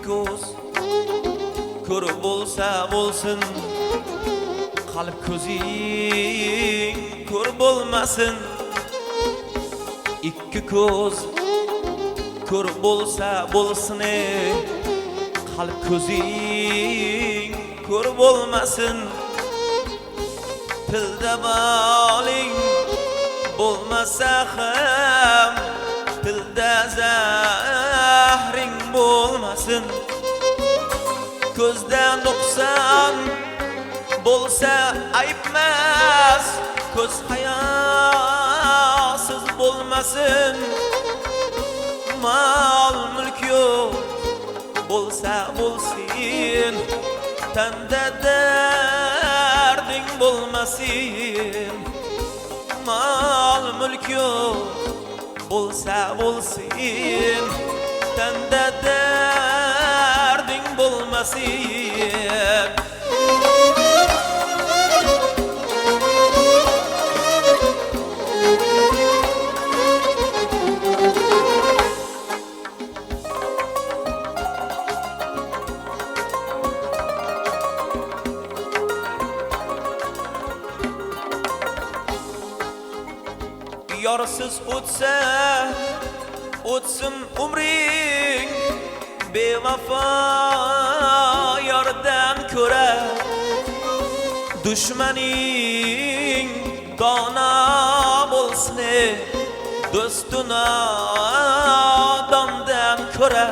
ko'z ko'rib bo'lsa bo'lsin, qalb ko'zing ko'r bo'lmasin. Ikki ko'z ko'r bo'lsa bo'lsin, qalb ko'zing ko'r bo'lmasin. Tilda boling bo'lmasa ham, tilda zahring bo'lmasin. Ko'zda nuqson bo'lsa aytmas, ko'z hayosiz bo'lmasin. Mol mulk yo'q bo'lsa bo'lsin, tanda darding bo'lmasin. Mol mulk yo'q bo'lsa bo'lsin, tanda darding bo'lmasin. Yorsiz o'tsa o'tsin umring, bevafo yordan ko'ra dushmaning dono bo'lsin, do'stin odamdan ko'ra.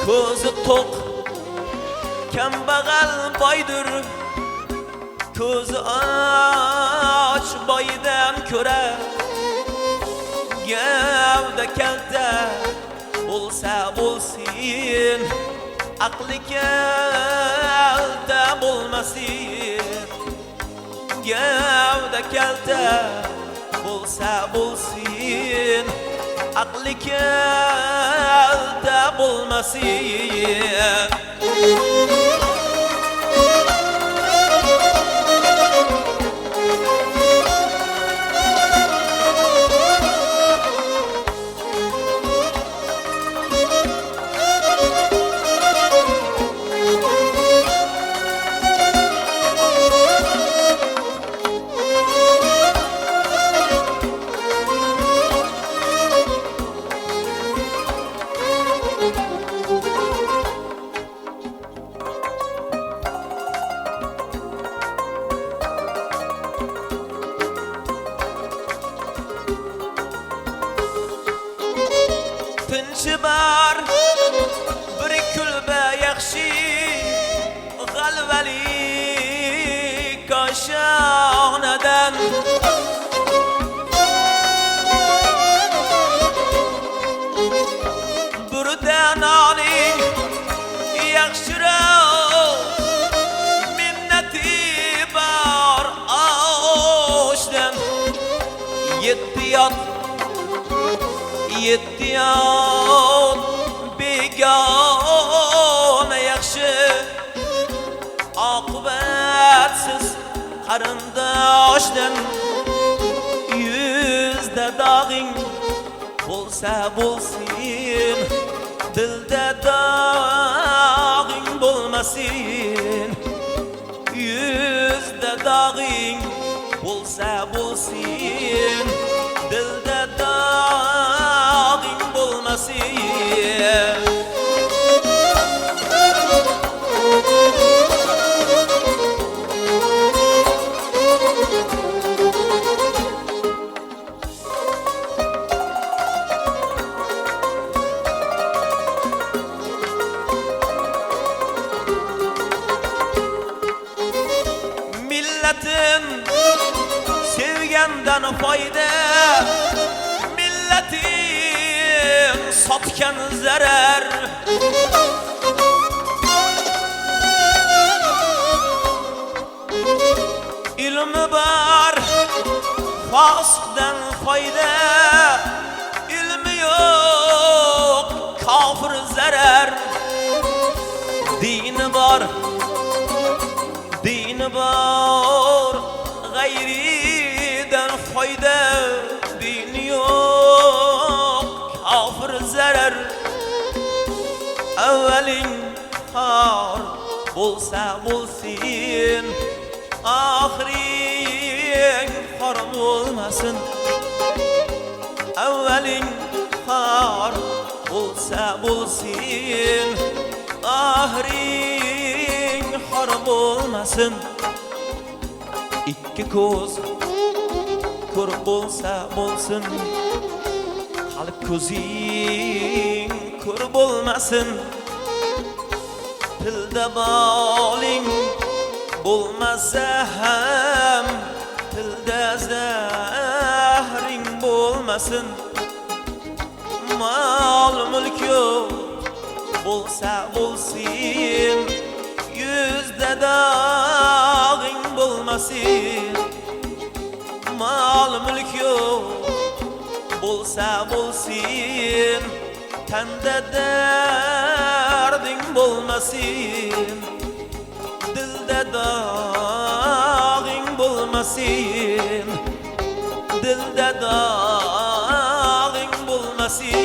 Ko'zi to'q kambag'al boydir, ko'zi och boydan ko'ra. Gavda kalta bo'lsa bo'lsin, aqli kalta bo'lmasin. Gavda kalta bo'lsa bo'lsin, aqli kalta bo'lmasin. Tinchi bar bir kulba yaxshi, g'alvali koshonadan. Burdan oling yaxshiroq, minnati bor oshdan. Yettiyot begona yaxshi, oqibatsiz qarindoshdan. Yuzda dog'ing bo'lsa bo'lsin, dilda dog'ing bo'lmasin. Yuzda dog'ing bo'lsa bo'lsin, dilda dog'ing bo'lmasin. Millatin sevgandan foyda, millatin sotgan zarar. Ilmi bor fosiqdan foyda, ilmi yo'q kofir zarar. Dini bor g'ayridan foyda, dini yo'q kofir zarar. Evvelin har bolsa bolsin, ahirin har bolmasın. Evvelin har bolsa bolsin, ahirin har bolmasın. İki koz kör bolsa bolsun, kalp közing kör bolmasın. Tilde baling bolmasa ham, tilde zahring bolmasın. Mal mülk yok bolsa bolsin, yüzde dağın bolmasın. Mal mülk yok bolsa bolsin, tende derdin bolmasın. Dilde dağın bolmasın, dilde dağın bolmasın.